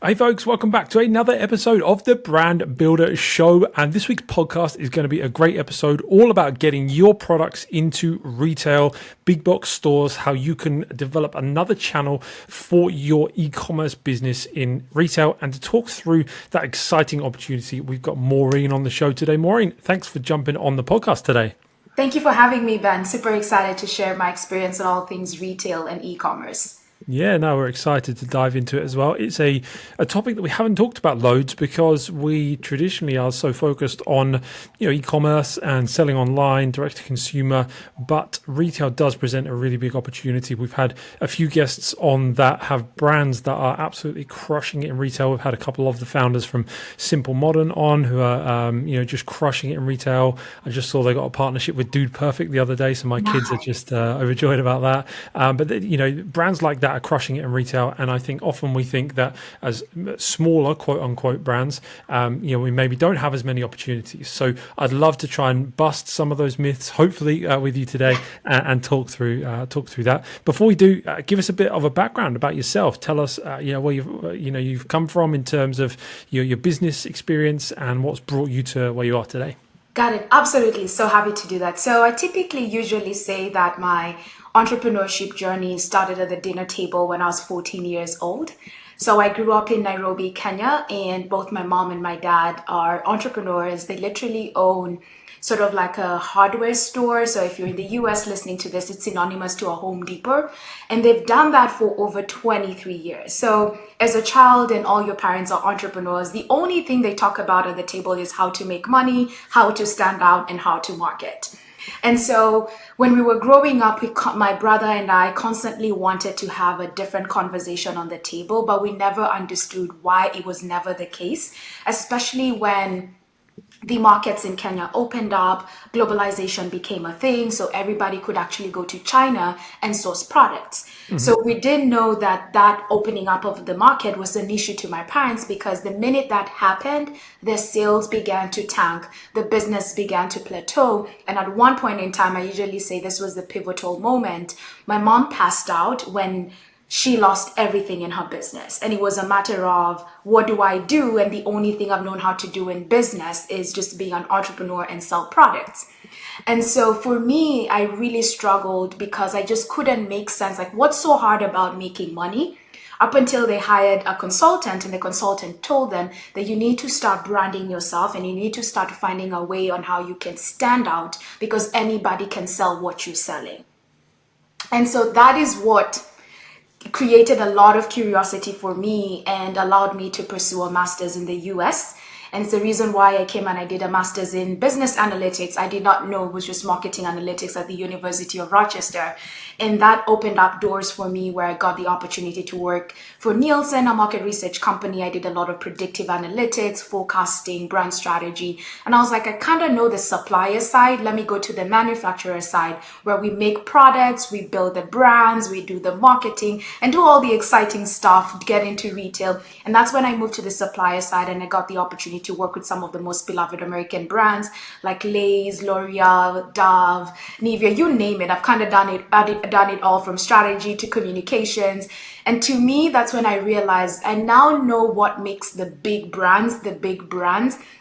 Hey folks, welcome back to another episode of the Brand Builder Show. And this week's podcast is going to be a great episode all about getting your products into retail, big box stores, how you can develop another channel for your e-commerce business in retail. And to talk through that exciting opportunity, we've got Maureen on the show today. Maureen, thanks for jumping on the podcast today. Thank you for having me, Ben. Super excited to share my experience on all things retail and e-commerce. Yeah, no, we're excited to dive into it as well. It's a topic that we haven't talked about loads because we traditionally are so focused on, e-commerce and selling online, direct to consumer, but retail does present a really big opportunity. We've had a few guests on that have brands that are absolutely crushing it in retail. We've had a couple of the founders from Simple Modern on who are, just crushing it in retail. I just saw they got a partnership with Dude Perfect the other day, so my kids are just overjoyed about that. But brands like that are crushing it in retail, and I think often we think that as smaller quote unquote brands, we maybe don't have as many opportunities. So I'd love to try and bust some of those myths, hopefully with you today, and talk through that. Before we do, give us a bit of a background about yourself. Tell us, where you've come from in terms of your business experience and what's brought you to where you are today. Got it. Absolutely. So happy to do that. So I usually say that my entrepreneurship journey started at the dinner table when I was 14 years old. So I grew up in Nairobi, Kenya, and both my mom and my dad are entrepreneurs. They literally own sort of like a hardware store. So if you're in the US listening to this, it's synonymous to a Home Depot. And they've done that for over 23 years. So as a child and all your parents are entrepreneurs, the only thing they talk about at the table is how to make money, how to stand out, and how to market. And so when we were growing up, my brother and I constantly wanted to have a different conversation on the table, but we never understood why it was never the case, especially when the markets in Kenya opened up, globalization became a thing, so everybody could actually go to China and source products. Mm-hmm. So we didn't know that opening up of the market was an issue to my parents, because the minute that happened, their sales began to tank, the business began to plateau. And at one point in time, I usually say this was the pivotal moment, my mom passed out when she lost everything in her business. And it was a matter of, what do I do? And the only thing I've known how to do in business is just being an entrepreneur and sell products. And so for me, I really struggled because I just couldn't make sense. Like, what's so hard about making money? Up until they hired a consultant, and the consultant told them that you need to start branding yourself and you need to start finding a way on how you can stand out, because anybody can sell what you're selling. And so that is what created a lot of curiosity for me and allowed me to pursue a master's in the US. And it's the reason why I came and I did a master's in business analytics. I did not know it was just marketing analytics at the University of Rochester. And that opened up doors for me where I got the opportunity to work for Nielsen, a market research company. I did a lot of predictive analytics, forecasting, brand strategy. And I was like, I kind of know the supplier side. Let me go to the manufacturer side, where we make products, we build the brands, we do the marketing and do all the exciting stuff, get into retail. And that's when I moved to the supplier side and I got the opportunity to work with some of the most beloved American brands like Lay's, L'Oreal, Dove, Nivea, you name it. I've kind of done it all, from strategy to communications. And to me, that's when I realized I now know what makes the big brands.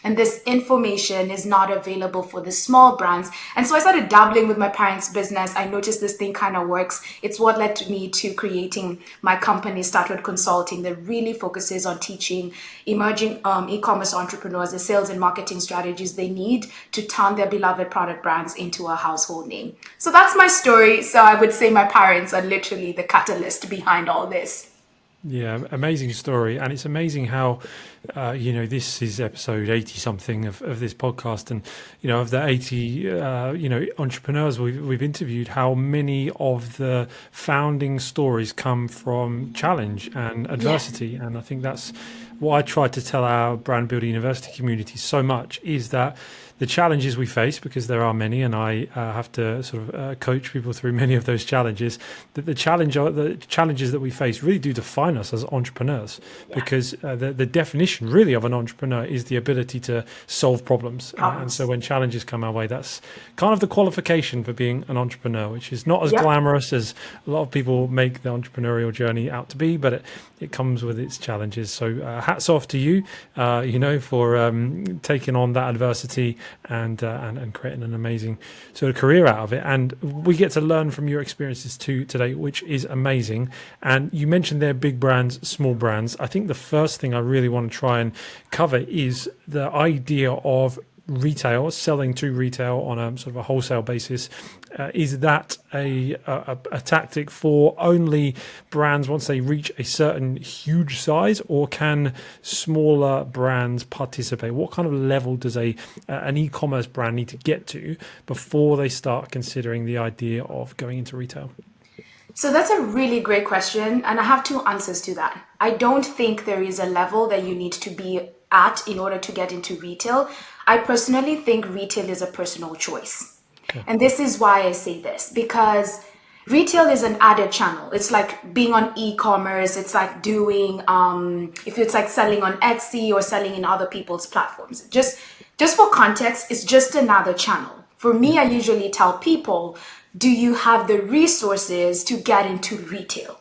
And this information is not available for the small brands. And so I started dabbling with my parents' business. I noticed this thing kind of works. It's what led to me to creating my company, Startwood Consulting, that really focuses on teaching emerging e-commerce entrepreneurs the sales and marketing strategies they need to turn their beloved product brands into a household name. So that's my story. So I would say my parents are literally the catalyst behind all this. Yeah, amazing story. And it's amazing how, this is episode 80 something of this podcast. And, of the 80, entrepreneurs we've interviewed, how many of the founding stories come from challenge and adversity. Yeah. And I think that's what I try to tell our Brand Builder University community so much, is that the challenges we face, because there are many, and I have to sort of coach people through many of those challenges, that the challenges that we face really do define us as entrepreneurs, because the definition foundation really of an entrepreneur is the ability to solve problems. And so when challenges come our way, that's kind of the qualification for being an entrepreneur, which is not as glamorous as a lot of people make the entrepreneurial journey out to be, but it comes with its challenges. So hats off to you, for taking on that adversity and creating an amazing sort of career out of it. And we get to learn from your experiences too today, which is amazing. And you mentioned there big brands, small brands. I think the first thing I really want to try and cover is the idea of retail, selling to retail on a sort of a wholesale basis. Is that a tactic for only brands once they reach a certain huge size, or can smaller brands participate? What kind of level does an e-commerce brand need to get to before they start considering the idea of going into retail? So that's a really great question, and I have two answers to that. I don't think there is a level that you need to be at in order to get into retail. I personally think retail is a personal choice. Okay. And this is why I say this, because retail is an added channel. It's like being on e-commerce. It's like doing, if it's like selling on Etsy or selling in other people's platforms. Just for context, it's just another channel. For me, I usually tell people, do you have the resources to get into retail?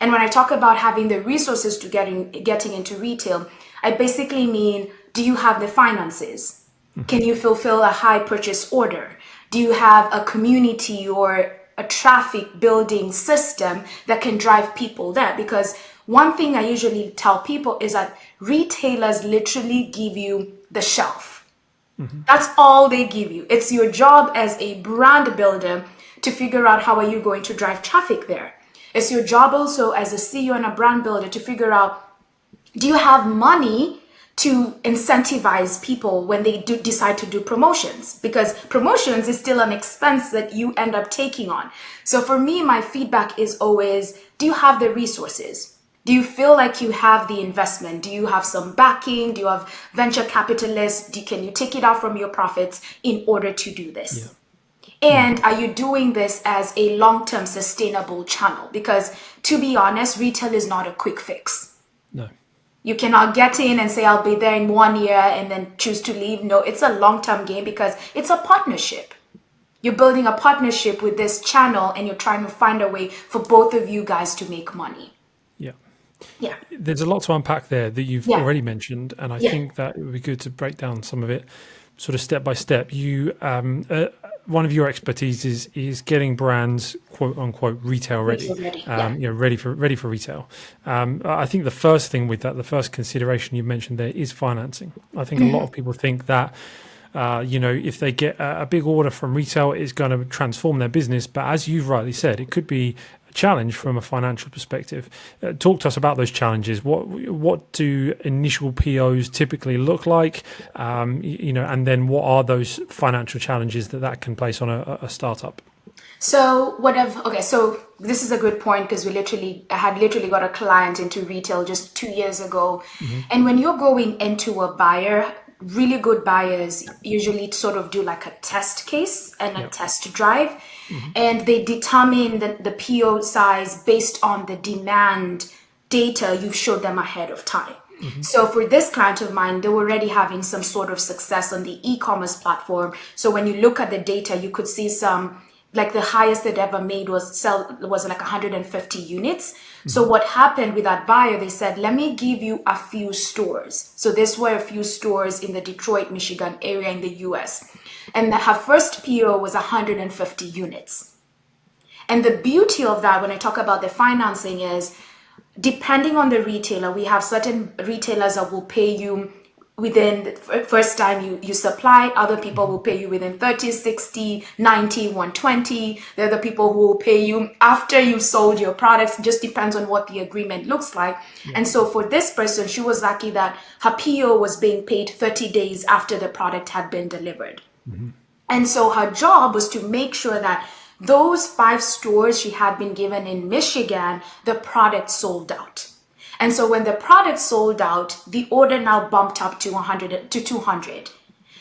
And when I talk about having the resources to getting into retail, I basically mean, do you have the finances? Can you fulfill a high purchase order? Do you have a community or a traffic building system that can drive people there? Because one thing I usually tell people is that retailers literally give you the shelf. That's all they give you. It's your job as a brand builder to figure out how are you going to drive traffic there. It's your job also as a CEO and a brand builder to figure out, do you have money to incentivize people when they decide to do promotions? Because promotions is still an expense that you end up taking on. So for me, my feedback is always, do you have the resources? Do you feel like you have the investment? Do you have some backing? Do you have venture capitalists? Can you take it out from your profits in order to do this? Yeah. And are you doing this as a long-term sustainable channel? Because to be honest, retail is not a quick fix. No. You cannot get in and say, I'll be there in 1 year and then choose to leave. No, it's a long-term game because it's a partnership. You're building a partnership with this channel and you're trying to find a way for both of you guys to make money. Yeah. There's a lot to unpack there that you've already mentioned. And I think that it would be good to break down some of it sort of step by step. You, one of your expertise is getting brands quote unquote retail ready, ready for retail. I think the first thing with that, the first consideration you mentioned there is financing. I think a lot of people think that if they get a big order from retail, it's going to transform their business. But as you've rightly said, it could be a challenge from a financial perspective. Talk to us about those challenges. What do initial POs typically look like? And then what are those financial challenges that can place on a startup? So so this is a good point because I had literally got a client into retail just 2 years ago. And when you're going into a buyer, really good buyers usually sort of do like a test case and a test drive. And they determine the PO size based on the demand data you've showed them ahead of time. So for this client of mine, they were already having some sort of success on the e-commerce platform. So when you look at the data, you could see some, like the highest they'd ever made was like 150 units. So what happened with that buyer, they said, let me give you a few stores. So this were a few stores in the Detroit, Michigan area in the US. And her first PO was 150 units. And the beauty of that, when I talk about the financing, is depending on the retailer, we have certain retailers that will pay you within the first time you supply. Other people will pay you within 30, 60, 90, 120. There are the people who will pay you after you've sold your products. It just depends on what the agreement looks like. And so for this person, she was lucky that her PO was being paid 30 days after the product had been delivered. And so her job was to make sure that those 5 stores she had been given in Michigan, the product sold out. And so when the product sold out, the order now bumped up to 100 to 200.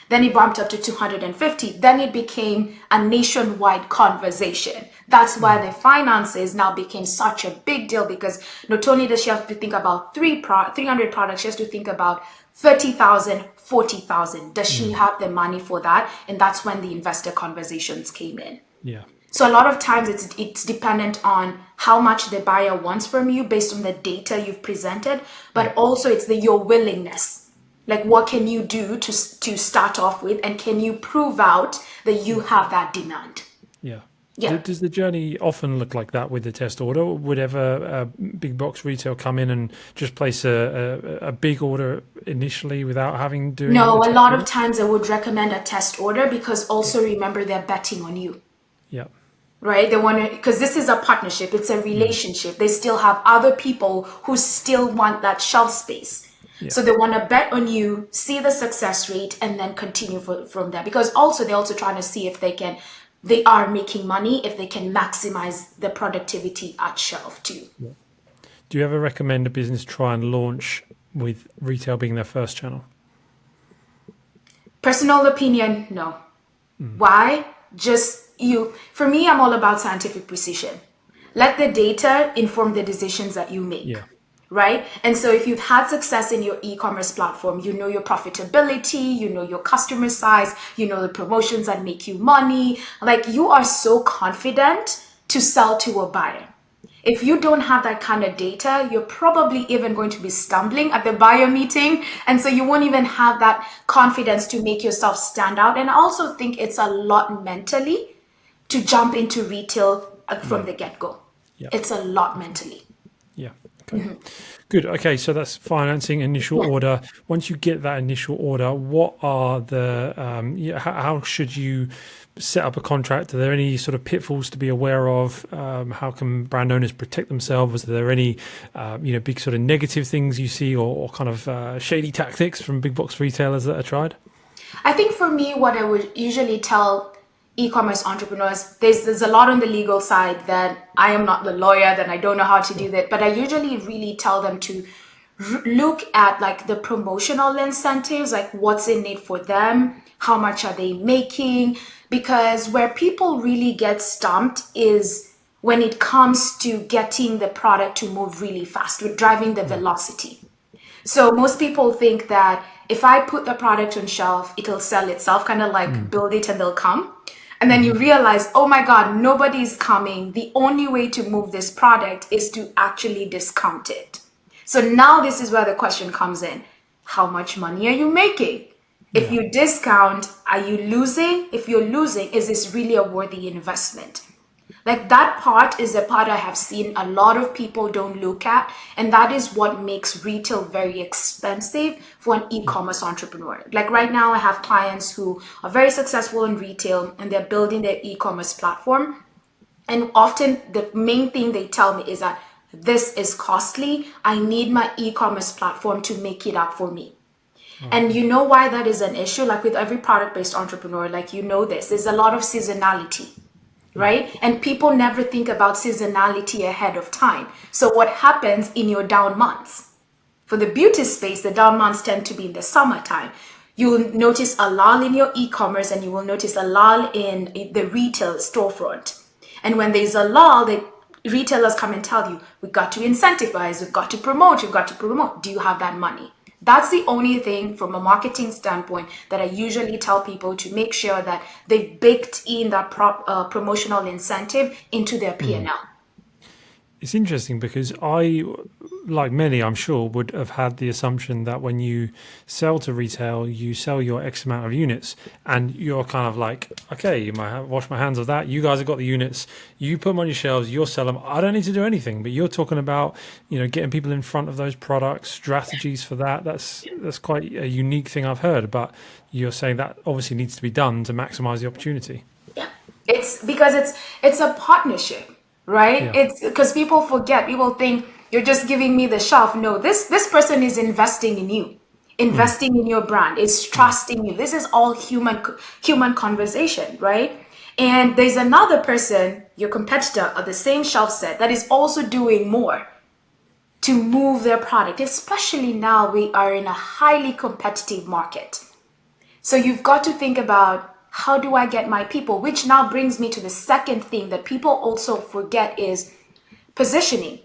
Then it bumped up to 250. Then it became a nationwide conversation. That's why the finances now became such a big deal, because not only does she have to think about 300 products, she has to think about 30,000, 40,000. Does she have the money for that? And that's when the investor conversations came in. Yeah. So a lot of times it's dependent on how much the buyer wants from you based on the data you've presented, but also it's your willingness. Like, what can you do to start off with, and can you prove out that you have that demand? Yeah. Yeah. Does the journey often look like that with the test order? Would ever a big box retail come in and just place a big order initially without having doing No, the a test lot order? of times I would recommend a test order, because also remember, they're betting on you. Yeah. Right? They want to, because this is a partnership, it's a relationship. They still have other people who still want that shelf space. Yeah. So they want to bet on you, see the success rate, and then continue from there. Because also they're also trying to see if they are making money, if they can maximize the productivity at shelf too. Yeah. Do you ever recommend a business try and launch with retail being their first channel? Personal opinion, no. Why? For me, I'm all about scientific precision. Let the data inform the decisions that you make. Yeah. Right? And so if you've had success in your e-commerce platform, you know your profitability, you know your customer size, you know the promotions that make you money, like, you are so confident to sell to a buyer. If you don't have that kind of data, you're probably even going to be stumbling at the buyer meeting. And so you won't even have that confidence to make yourself stand out. And I also think it's a lot mentally to jump into retail from the get-go. Yeah. It's a lot mentally. Yeah. Okay. Good. Okay. So that's financing, initial order. Once you get that initial order, what are the, how should you set up a contract? Are there any sort of pitfalls to be aware of? How can brand owners protect themselves? Are there any, big sort of negative things you see, or kind of shady tactics from big box retailers that are tried? I think for me, what I would usually tell e-commerce entrepreneurs, there's a lot on the legal side that I am not the lawyer, that I don't know how to do that, but I usually really tell them to look at, like, the promotional incentives, like what's in it for them, how much are they making, because where people really get stumped is when it comes to getting the product to move really fast, with driving the velocity. So most people think that if I put the product on shelf, it'll sell itself, kind of like build it and they'll come. And then you realize, oh my God, nobody's coming. The only way to move this product is to actually discount it. So now this is where the question comes in. How much money are you making? If you discount, are you losing? If you're losing, is this really a worthy investment? Like, that part is the part I have seen a lot of people don't look at. And that is what makes retail very expensive for an e-commerce entrepreneur. Like, right now, I have clients who are very successful in retail and they're building their e-commerce platform. And often the main thing they tell me is that this is costly. I need my e-commerce platform to make it up for me. And you know why that is an issue? Like, with every product-based entrepreneur, like, there's a lot of seasonality. Right? And people never think about seasonality ahead of time. So what happens in your down months? For the beauty space, the down months tend to be in the summertime. You will notice a lull in your e-commerce, and you will notice a lull in the retail storefront. And when there's a lull, the retailers come and tell you, we've got to incentivize, we've got to promote, you've got to promote. Do you have that money? That's the only thing from a marketing standpoint that I usually tell people, to make sure that they've baked in that promotional incentive into their P&L. It's interesting because I, like many, I'm sure, would have had the assumption that when you sell to retail, you sell your X amount of units, and you're kind of like, okay, wash my hands of that. You guys have got the units, you put them on your shelves, you'll sell them. I don't need to do anything. But you're talking about, getting people in front of those products, strategies for that. That's quite a unique thing I've heard. But you're saying that obviously needs to be done to maximize the opportunity. Yeah, it's because it's a partnership. Right? Yeah. It's because people think you're just giving me the shelf. No, this person is investing in you, investing in your brand. It's trusting you. This is all human conversation, right? And there's another person, your competitor, of the same shelf set, that is also doing more to move their product. Especially now, we are in a highly competitive market. So you've got to think about, how do I get my people? Which now brings me to the second thing that people also forget is positioning.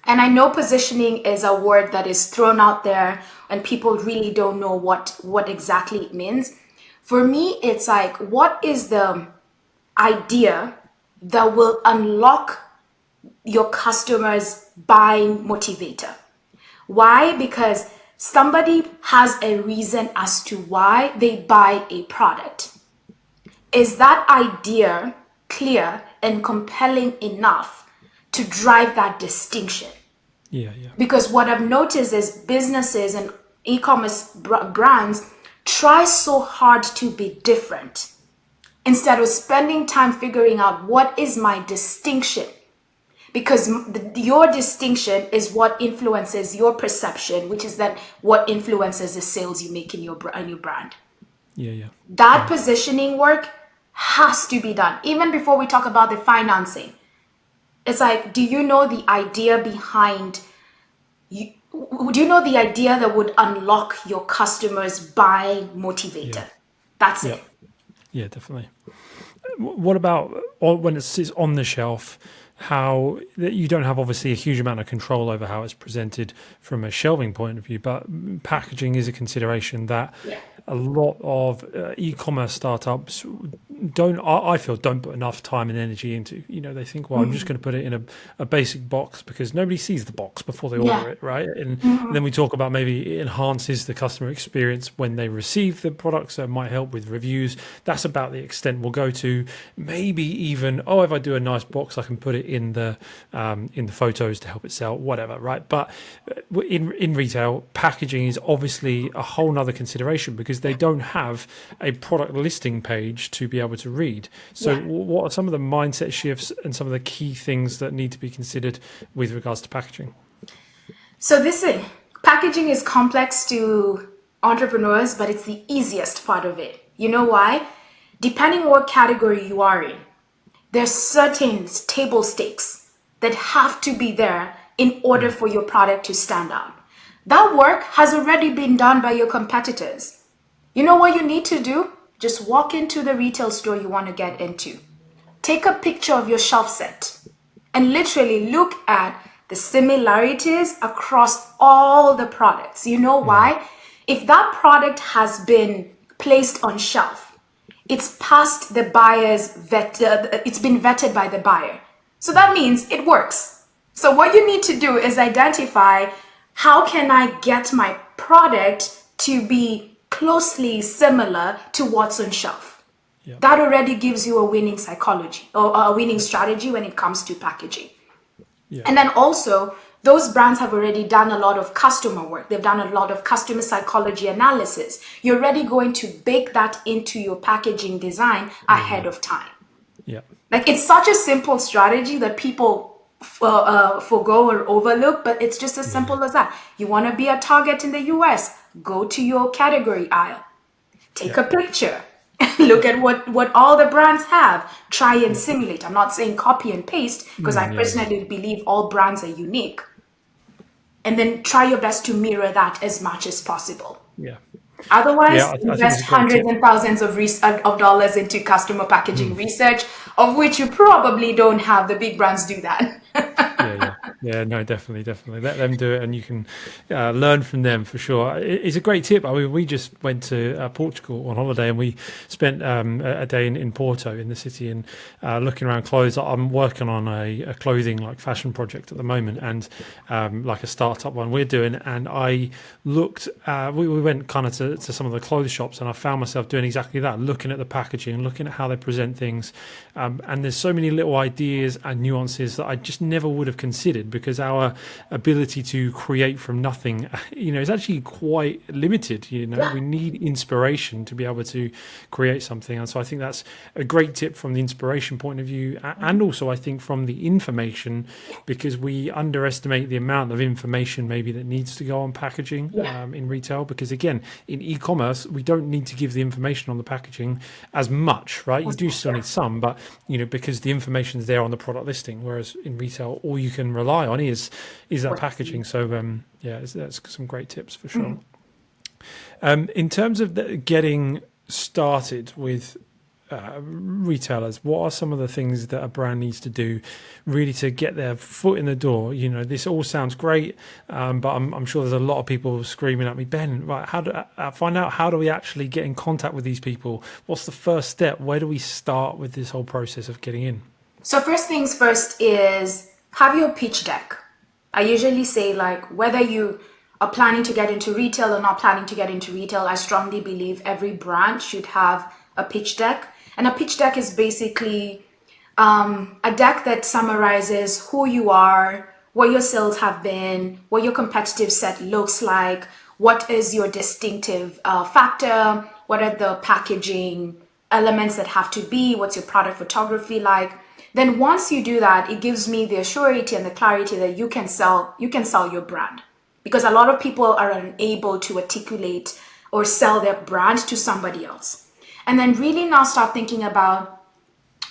And I know positioning is a word that is thrown out there and people really don't know what exactly it means. For me, it's like, what is the idea that will unlock your customers' buying motivator? Why? Because somebody has a reason as to why they buy a product. Is that idea clear and compelling enough to drive that distinction? Yeah. Because what I've noticed is businesses and e-commerce brands try so hard to be different instead of spending time figuring out what is my distinction. Because your distinction is what influences your perception, which is then what influences the sales you make in your brand. Yeah. That positioning work has to be done. Even before we talk about the financing, it's like, do you know the idea behind you? Do you know the idea that would unlock your customers' buying motivator? That's it. Yeah, definitely. What about when it sits on the shelf? How you don't have obviously a huge amount of control over how it's presented from a shelving point of view, but packaging is a consideration that a lot of e-commerce startups I feel don't put enough time and energy into. They think, well, I'm just going to put it in a basic box because nobody sees the box before they order it, right? And then we talk about maybe it enhances the customer experience when they receive the product, so it might help with reviews. That's about the extent we'll go to. Maybe even, if I do a nice box, I can put it in the photos to help it sell, whatever, right? But in retail, packaging is obviously a whole nother consideration because they don't have a product listing page to be able to read. So what are some of the mindset shifts and some of the key things that need to be considered with regards to packaging? So packaging is complex to entrepreneurs, but it's the easiest part of it. You know why? Depending on what category you are in, there's certain table stakes that have to be there in order for your product to stand out. That work has already been done by your competitors. You know what you need to do? Just walk into the retail store you want to get into. Take a picture of your shelf set and literally look at the similarities across all the products. You know why? If that product has been placed on shelf, it's past the buyer's it's been vetted by the buyer. So that means it works. So what you need to do is identify, how can I get my product to be closely similar to what's on shelf? That already gives you a winning psychology or a winning strategy when it comes to packaging. And then also, those brands have already done a lot of customer work. They've done a lot of customer psychology analysis. You're already going to bake that into your packaging design ahead of time. Like, it's such a simple strategy that people forgo or overlook, but it's just as simple as that. You want to be a target in the US, go to your category aisle, take a picture, look at what all the brands have, try and simulate. I'm not saying copy and paste, because I personally believe all brands are unique. And then try your best to mirror that as much as possible. Otherwise, invest hundreds and thousands of dollars into customer packaging research, of which you probably don't have. The big brands do that. No, definitely. Let them do it, and you can learn from them for sure. It's a great tip. I mean, we just went to Portugal on holiday, and we spent a day in Porto, in the city, and looking around clothes. I'm working on a clothing fashion project at the moment, and like a startup one we're doing. And I looked. We went kind of to some of the clothes shops, and I found myself doing exactly that, looking at the packaging, looking at how they present things. And there's so many little ideas and nuances that I just never would have considered, because our ability to create from nothing, is actually quite limited. We need inspiration to be able to create something. And so I think that's a great tip from the inspiration point of view. And also I think from the information, because we underestimate the amount of information maybe that needs to go on packaging in retail. Because again, in e-commerce, we don't need to give the information on the packaging as much, right? You do still need some, but because the information's there on the product listing, whereas in retail, all you can rely on is that packaging. So that's some great tips for sure. In terms of getting started with retailers, what are some of the things that a brand needs to do really to get their foot in the door? You know, this all sounds great, but I'm sure there's a lot of people screaming at me, Ben, right, how do find out, how do we actually get in contact with these people? What's the first step? Where do we start with this whole process of getting in? So first things first is have your pitch deck. I usually say, like, whether you are planning to get into retail or not planning to get into retail, I strongly believe every brand should have a pitch deck. And a pitch deck is basically a deck that summarizes who you are, what your sales have been, what your competitive set looks like, what is your distinctive factor, what are the packaging elements that have to be, what's your product photography like. Then once you do that, it gives me the surety and the clarity that you can sell your brand. Because a lot of people are unable to articulate or sell their brand to somebody else. And then really now start thinking about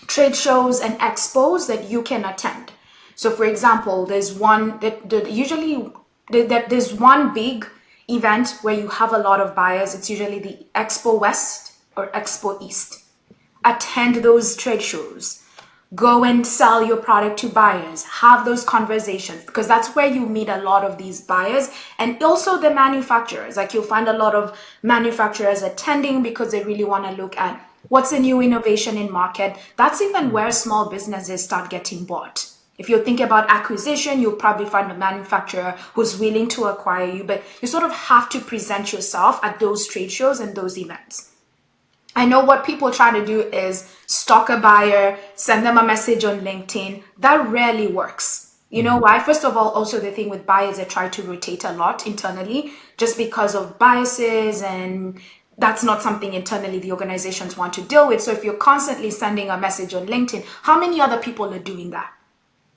trade shows and expos that you can attend. So for example, there's one there's one big event where you have a lot of buyers. It's usually the Expo West or Expo East. Attend those trade shows. Go and sell your product to buyers, have those conversations, because that's where you meet a lot of these buyers and also the manufacturers. Like, you'll find a lot of manufacturers attending because they really want to look at what's a new innovation in market. That's even where small businesses start getting bought. If you think about acquisition, you'll probably find a manufacturer who's willing to acquire you, but you sort of have to present yourself at those trade shows and those events. I know what people try to do is stalk a buyer, send them a message on LinkedIn. That rarely works. You know why? First of all, also the thing with buyers, they try to rotate a lot internally just because of biases, and that's not something internally the organizations want to deal with. So if you're constantly sending a message on LinkedIn, how many other people are doing that?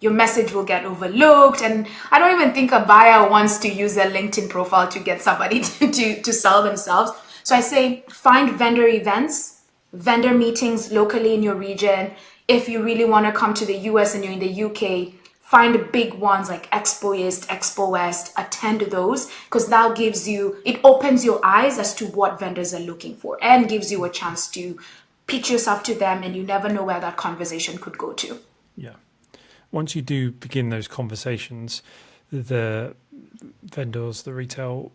Your message will get overlooked. And I don't even think a buyer wants to use their LinkedIn profile to get somebody to sell themselves. So I say find vendor events, vendor meetings locally in your region. If you really want to come to the US and you're in the UK, find big ones like Expo East, Expo West, attend those, because that it opens your eyes as to what vendors are looking for and gives you a chance to pitch yourself to them, and you never know where that conversation could go to. Yeah. Once you do begin those conversations, the vendors, the retail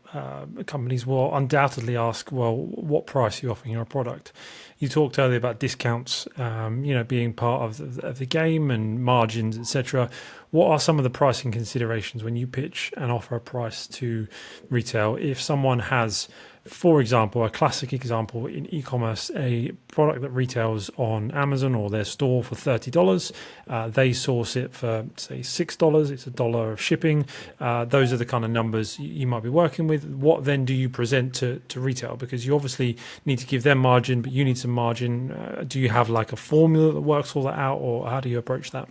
companies will undoubtedly ask, well, what price are you offering your product? You talked earlier about discounts, being part of the game and margins, etc. What are some of the pricing considerations when you pitch and offer a price to retail? If someone has, for example, a classic example in e-commerce, a product that retails on Amazon or their store for $30, they source it for, say, $6, it's $1 of shipping. Those are the kind of numbers you might be working with. What then do you present to retail? Because you obviously need to give them margin, but you need some margin. Do you have like a formula that works all that out, or how do you approach that?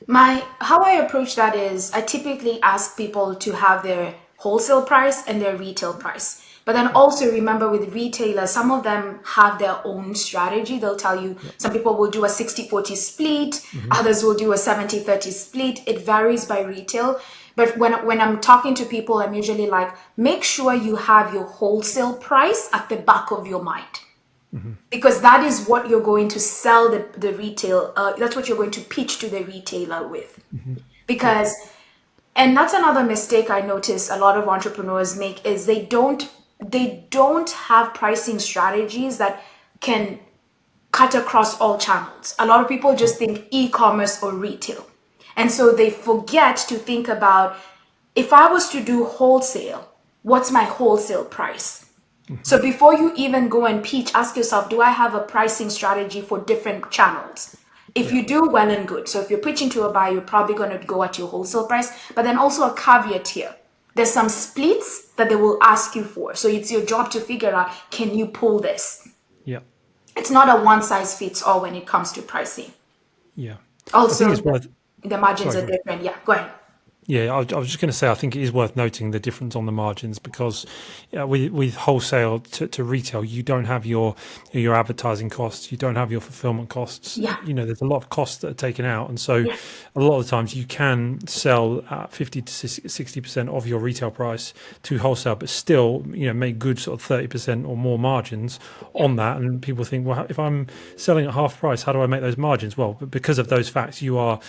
How I approach that is I typically ask people to have their wholesale price and their retail price. But then also remember, with retailers, some of them have their own strategy. They'll tell you, some people will do a 60-40 split, others will do a 70-30 split. It varies by retail. But when I'm talking to people, I'm usually like, make sure you have your wholesale price at the back of your mind. Because that is what you're going to sell the retail. That's what you're going to pitch to the retailer with. Because, and that's another mistake I notice a lot of entrepreneurs make, is they don't have pricing strategies that can cut across all channels. A lot of people just think e-commerce or retail. And so they forget to think about, if I was to do wholesale, what's my wholesale price? So before you even go and pitch, ask yourself, do I have a pricing strategy for different channels? If you do, well and good. So if you're pitching to a buyer, you're probably going to go at your wholesale price. But then also a caveat here. There's some splits that they will ask you for. So it's your job to figure out, can you pull this? Yeah. It's not a one size fits all when it comes to pricing. Yeah. Also, the margins are different. Yeah, go ahead. Yeah, I was just going to say, I think it is worth noting the difference on the margins because with wholesale to retail, you don't have your advertising costs, you don't have your fulfillment costs. Yeah. There's a lot of costs that are taken out, and so Yeah. a lot of the times you can sell at 50 to 60% of your retail price to wholesale, but still, make good sort of 30% or more margins Yeah. on that. And people think, well, if I'm selling at half price, how do I make those margins? Well, because of those facts, you are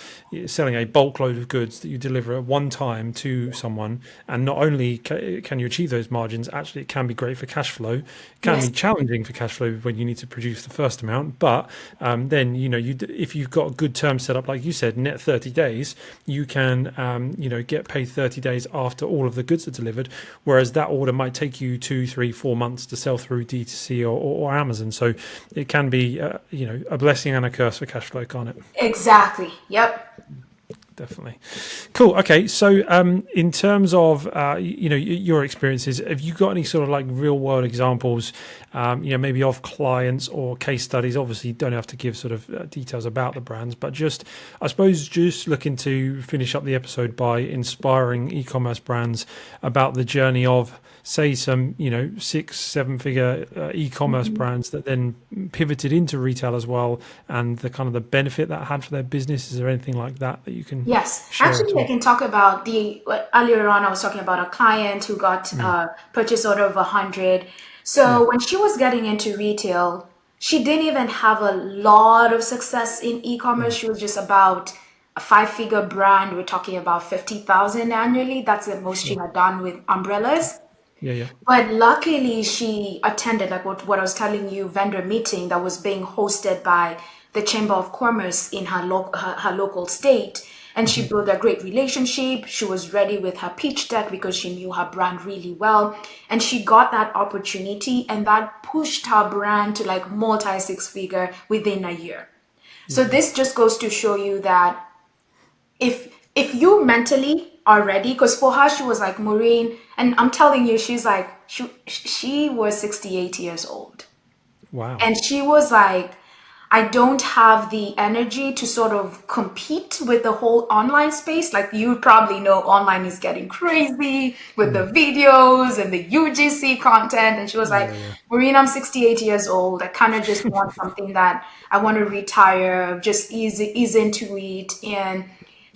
selling a bulk load of goods that you deliver at one time to someone, and not only can you achieve those margins, actually it can be great for cash flow. It can Yes. be challenging for cash flow when you need to produce the first amount, but then if you've got a good term set up, like you said, net 30 days, you can get paid 30 days after all of the goods are delivered, whereas that order might take you 2, 3, 4 months to sell through D2C or Amazon. So it can be a blessing and a curse for cash flow, can't it? Exactly. Yep. Definitely. Cool. Okay. So, in terms of your experiences, have you got any sort of like real world examples, maybe of clients or case studies? Obviously, you don't have to give sort of details about the brands, but I suppose, just looking to finish up the episode by inspiring e-commerce brands about the journey of, say, some 6-7 figure e-commerce brands that then pivoted into retail as well, and the kind of the benefit that had for their business. Is there anything like that you can Yes, share at actually, I all? can talk about earlier on. I was talking about a client who got Mm, a purchase order of 100. yeah. So when she was getting into retail, she didn't even have a lot of success in e-commerce. Mm, She was just about a five-figure brand. We're talking about 50,000 annually. That's the most she sure. had done with umbrellas. Yeah, yeah. But luckily, she attended, like what I was telling you, vendor meeting that was being hosted by the Chamber of Commerce in her local state. And she Hmm. built a great relationship. She was ready with her pitch deck because she knew her brand really well. And she got that opportunity, and that pushed her brand to like multi six figure within a year. So Yeah, yeah. this just goes to show you that if you mentally are ready, because for her she was like, Maureen, and I'm telling you, she's like, she was 68 years old, Wow. and she was like, I don't have the energy to sort of compete with the whole online space. Like you probably know, online is getting crazy with the Mm, videos and the UGC content. And she was like, yeah, yeah. Maureen, I'm 68 years old. I kind of just want something that I want to retire, just ease into it. And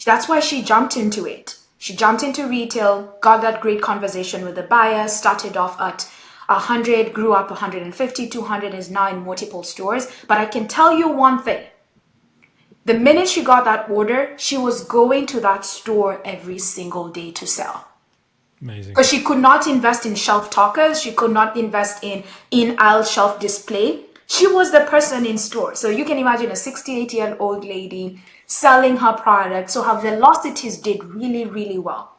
that's why she jumped into it. She jumped into retail, got that great conversation with the buyer, started off at 100, grew up 150, 200 is now in multiple stores. But I can tell you one thing. The minute she got that order, she was going to that store every single day to sell. Amazing. Because she could not invest in shelf talkers, she could not invest in aisle shelf display. She was the person in store. So you can imagine a 68-year-old lady selling her product. So her velocities did really, really well.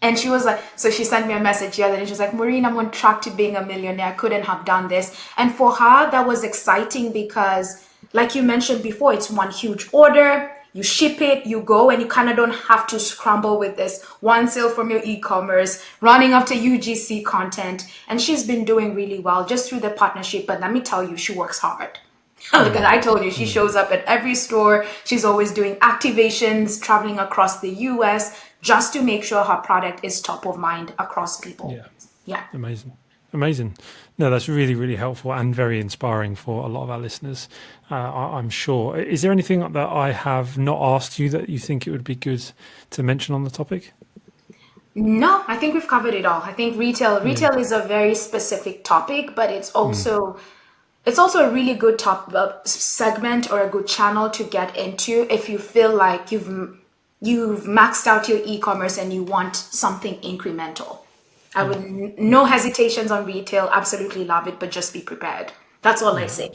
And she was like, so she sent me a message the other day. She was like, Maureen, I'm on track to being a millionaire. I couldn't have done this. And for her, that was exciting because, like you mentioned before, it's one huge order. You ship it, you go, and you kind of don't have to scramble with this one sale from your e-commerce, running after UGC content. And she's been doing really well just through the partnership. But let me tell you, she works hard. Because Mm, I told you, she mm, shows up at every store. She's always doing activations, traveling across the US just to make sure her product is top of mind across people. yeah. Yeah. Amazing. Amazing. No, that's really, really helpful and very inspiring for a lot of our listeners, I'm sure. Is there anything that I have not asked you that you think it would be good to mention on the topic? No, I think we've covered it all. I think retail Yeah. retail is a very specific topic, but Mm, it's also a really good top segment or a good channel to get into if you feel like you've maxed out your e-commerce and you want something incremental. I would yeah. no hesitations on retail. Absolutely love it, but just be prepared. That's all I Yeah. say.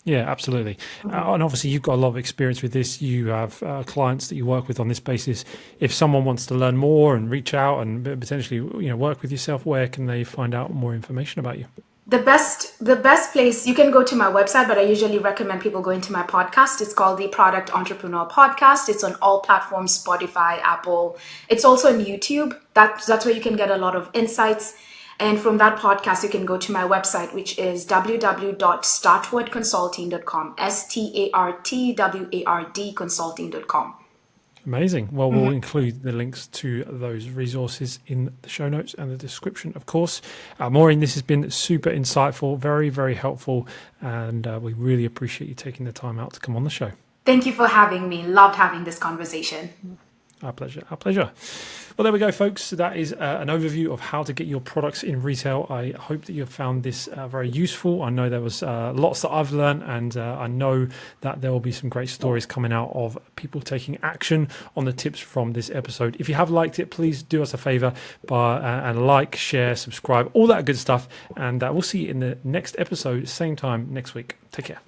Yeah, absolutely. And obviously, you've got a lot of experience with this. You have clients that you work with on this basis. If someone wants to learn more and reach out and potentially, work with yourself, where can they find out more information about you? The best place, you can go to my website, but I usually recommend people going to my podcast. It's called the Product Entrepreneur Podcast. It's on all platforms, Spotify, Apple. It's also on YouTube. That's where you can get a lot of insights. And from that podcast, you can go to my website, which is www.startwardconsulting.com, STARTWARD consulting.com. Amazing. Well, we'll include the links to those resources in the show notes and the description, of course. Maureen, this has been super insightful, very, very helpful, and we really appreciate you taking the time out to come on the show. Thank you for having me. Loved having this conversation. Our pleasure. Our pleasure. Well, there we go, folks. That is an overview of how to get your products in retail. I hope that you have found this very useful. I know there was lots that I've learned, and I know that there will be some great stories coming out of people taking action on the tips from this episode. If you have liked it, please do us a favor and like, share, subscribe, all that good stuff. And we'll see you in the next episode, same time next week. Take care.